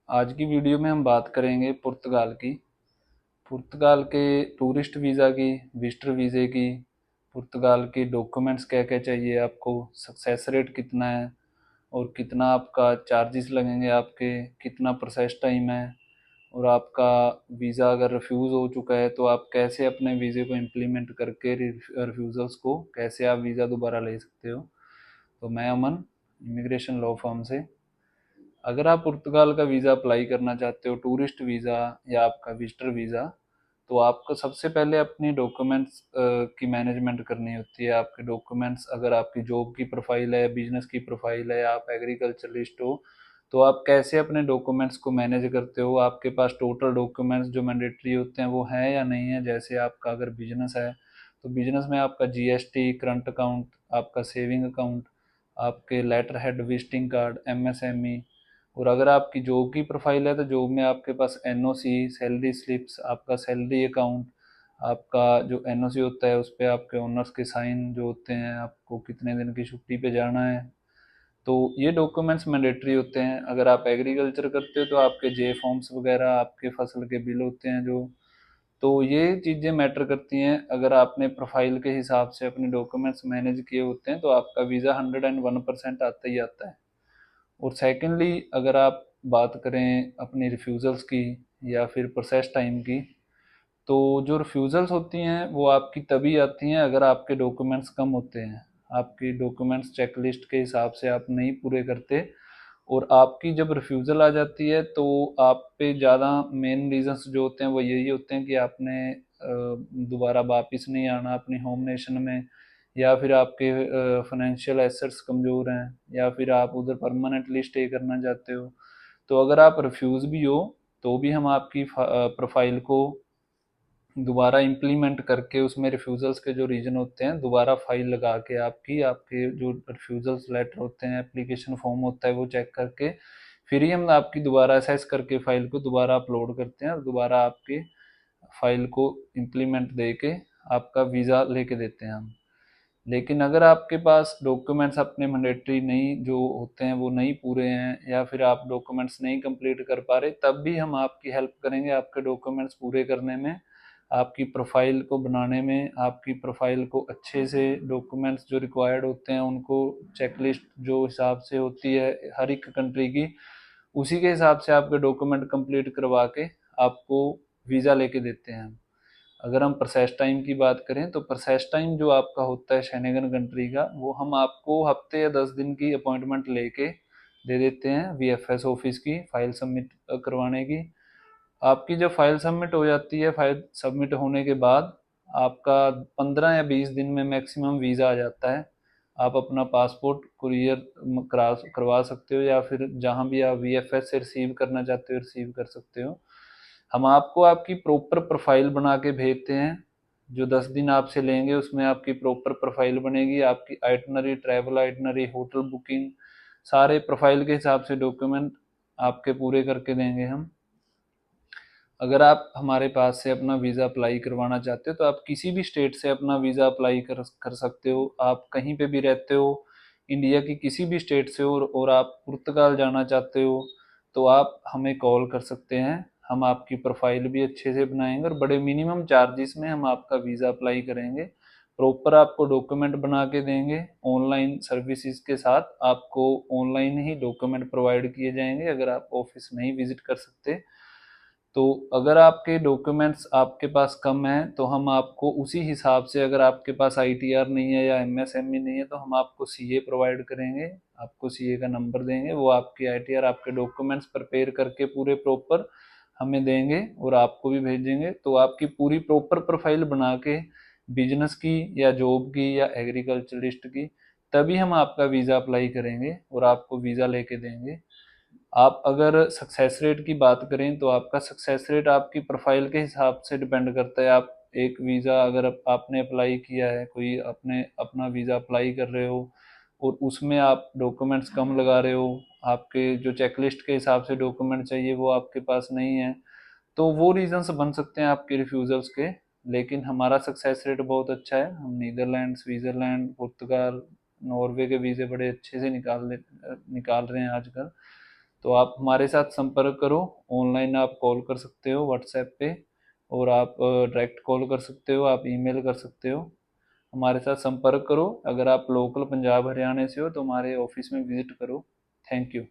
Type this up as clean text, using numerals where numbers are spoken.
आज की वीडियो में हम बात करेंगे पुर्तगाल की। पुर्तगाल के टूरिस्ट वीज़ा की, विजिटर वीज़े की, पुर्तगाल के डॉक्यूमेंट्स क्या क्या चाहिए आपको, सक्सेस रेट कितना है और कितना आपका चार्जेस लगेंगे, आपके कितना प्रोसेस टाइम है, और आपका वीज़ा अगर रिफ्यूज़ हो चुका है तो आप कैसे अपने वीज़े को इम्प्लीमेंट करके रिफ्यूज़ल्स को कैसे आप वीज़ा दोबारा ले सकते हो। तो मैं अमन, इमिग्रेशन लॉ फर्म से। अगर आप पुर्तगाल का वीज़ा अप्लाई करना चाहते हो, टूरिस्ट वीज़ा या आपका विजिटर वीज़ा, तो आपको सबसे पहले अपनी डॉक्यूमेंट्स की मैनेजमेंट करनी होती है। आपके डॉक्यूमेंट्स, अगर आपकी जॉब की प्रोफाइल है, बिजनेस की प्रोफाइल है, आप एग्रीकल्चरलिस्ट हो, तो आप कैसे अपने डॉक्यूमेंट्स को मैनेज करते हो, आपके पास टोटल डॉक्यूमेंट्स जो मैंडेटरी होते हैं वो हैं या नहीं है। जैसे आपका अगर बिजनेस है तो बिजनेस में आपका जीएसटी, करंट अकाउंट, आपका सेविंग अकाउंट, आपके letter head, visiting card, MSME. और अगर आपकी जॉब की प्रोफाइल है तो जॉब में आपके पास एनओसी, सैलरी स्लिप्स, आपका सैलरी अकाउंट, आपका जो एनओसी होता है उस पर आपके ओनर्स के साइन जो होते हैं, आपको कितने दिन की छुट्टी पे जाना है। तो ये डॉक्यूमेंट्स मैंडेटरी होते हैं। अगर आप एग्रीकल्चर करते हो तो आपके जे फॉर्म्स वगैरह, आपके फसल के बिल होते हैं जो, तो ये चीज़ें मैटर करती हैं। अगर आपने प्रोफाइल के हिसाब से अपने डॉक्यूमेंट्स मैनेज किए होते हैं तो आपका वीज़ा 101% आता ही आता है। और सेकेंडली, अगर आप बात करें अपनी रिफ्यूज़ल्स की या फिर प्रोसेस टाइम की, तो जो रिफ्यूज़ल्स होती हैं वो आपकी तभी आती हैं अगर आपके डॉक्यूमेंट्स कम होते हैं, आपकी डॉक्यूमेंट्स चेकलिस्ट के हिसाब से आप नहीं पूरे करते। और आपकी जब रिफ्यूज़ल आ जाती है तो आप पे ज़्यादा मेन रीजंस जो होते हैं वो यही होते हैं कि आपने दोबारा वापस नहीं आना अपनी होम नेशन में, या फिर आपके फाइनेंशियल एसेट्स कमज़ोर हैं, या फिर आप उधर परमानेंटली स्टे करना चाहते हो। तो अगर आप रिफ्यूज़ भी हो तो भी हम आपकी प्रोफाइल को दोबारा इम्प्लीमेंट करके उसमें रिफ्यूज़ल्स के जो रीज़न होते हैं दोबारा फाइल लगा के आपकी, आपके जो रिफ्यूज़ल्स लेटर होते हैं, एप्लीकेशन फॉर्म होता है, वो चेक करके फिर ही हम आपकी दोबारा असेस करके फाइल को दोबारा अपलोड करते हैं और दोबारा आपकी फाइल को इम्प्लीमेंट दे के आपका वीज़ा लेके देते हैं हम। लेकिन अगर आपके पास डॉक्यूमेंट्स अपने मैंडेटरी नहीं जो होते हैं वो नहीं पूरे हैं, या फिर आप डॉक्यूमेंट्स नहीं कंप्लीट कर पा रहे, तब भी हम आपकी हेल्प करेंगे आपके डॉक्यूमेंट्स पूरे करने में, आपकी प्रोफाइल को बनाने में, आपकी प्रोफाइल को अच्छे से डॉक्यूमेंट्स जो रिक्वायर्ड होते हैं उनको चेकलिस्ट जो हिसाब से होती है हर एक कंट्री की, उसी के हिसाब से आपके डॉक्यूमेंट कंप्लीट करवा के आपको वीज़ा लेके देते हैं हम। अगर हम प्रोसेस टाइम की बात करें तो प्रोसेस टाइम जो आपका होता है शेंगन कंट्री का, वो हम आपको हफ्ते या 10 दिन की अपॉइंटमेंट लेके दे देते हैं वीएफएस ऑफिस की फाइल सबमिट करवाने की। आपकी जब फाइल सबमिट हो जाती है, फाइल सबमिट होने के बाद आपका 15 या 20 दिन में मैक्सिमम वीज़ा आ जाता है। आप अपना पासपोर्ट कुरियर करवा सकते हो, या फिर जहाँ भी आप वीएफएस से रिसीव करना चाहते हो रिसीव कर सकते हो। हम आपको आपकी प्रॉपर प्रोफाइल बना के भेजते हैं। जो 10 दिन आपसे लेंगे उसमें आपकी प्रॉपर प्रोफाइल बनेगी, आपकी itinerary, travel itinerary, hotel booking, सारे प्रोफाइल के हिसाब से डॉक्यूमेंट आपके पूरे करके देंगे हम। अगर आप हमारे पास से अपना वीज़ा अप्लाई करवाना चाहते हो तो आप किसी भी स्टेट से अपना वीज़ा अप्लाई कर सकते हो। आप कहीं पे भी रहते हो, इंडिया की किसी भी स्टेट से हो, और आप पुर्तगाल जाना चाहते हो तो आप हमें कॉल कर सकते हैं। हम आपकी प्रोफाइल भी अच्छे से बनाएंगे और बड़े मिनिमम चार्जेस में हम आपका वीज़ा अप्लाई करेंगे। प्रॉपर आपको डॉक्यूमेंट बना के देंगे, ऑनलाइन सर्विसेज के साथ आपको ऑनलाइन ही डॉक्यूमेंट प्रोवाइड किए जाएंगे अगर आप ऑफिस नहीं विजिट कर सकते। तो अगर आपके डॉक्यूमेंट्स आपके पास कम हैं तो हम आपको उसी हिसाब से, अगर आपके पास आईटीआर नहीं है या एमएसएमई नहीं है तो हम आपको सीए प्रोवाइड करेंगे, आपको सीए का नंबर देंगे, वो आपकी आईटीआर, आपके डॉक्यूमेंट्स प्रिपेयर करके पूरे प्रॉपर हमें देंगे और आपको भी भेजेंगे। तो आपकी पूरी प्रॉपर प्रोफाइल बना के बिजनेस की या जॉब की या एग्रीकल्चरिस्ट की, तभी हम आपका वीज़ा अप्लाई करेंगे और आपको वीज़ा लेके देंगे। आप अगर सक्सेस रेट की बात करें तो आपका सक्सेस रेट आपकी प्रोफाइल के हिसाब से डिपेंड करता है। आप एक वीज़ा अगर आपने अप्लाई किया है, कोई अपने अपना वीज़ा अप्लाई कर रहे हो और उसमें आप डॉक्यूमेंट्स कम लगा रहे हो, आपके जो चेकलिस्ट के हिसाब से डॉक्यूमेंट चाहिए वो आपके पास नहीं है, तो वो रीजंस बन सकते हैं आपके रिफ्यूज़ल्स के। लेकिन हमारा सक्सेस रेट बहुत अच्छा है। हम नीदरलैंड, स्विट्ज़रलैंड, पुर्तगाल, नॉर्वे के वीज़े बड़े अच्छे से निकाल रहे हैं आजकल। तो आप हमारे साथ संपर्क करो। ऑनलाइन आप कॉल कर सकते हो व्हाट्सएप पे, और आप डायरेक्ट कॉल कर सकते हो, आप ईमेल कर सकते हो। हमारे साथ संपर्क करो। अगर आप लोकल पंजाब हरियाणा से हो तो हमारे ऑफिस में विजिट करो। Thank you.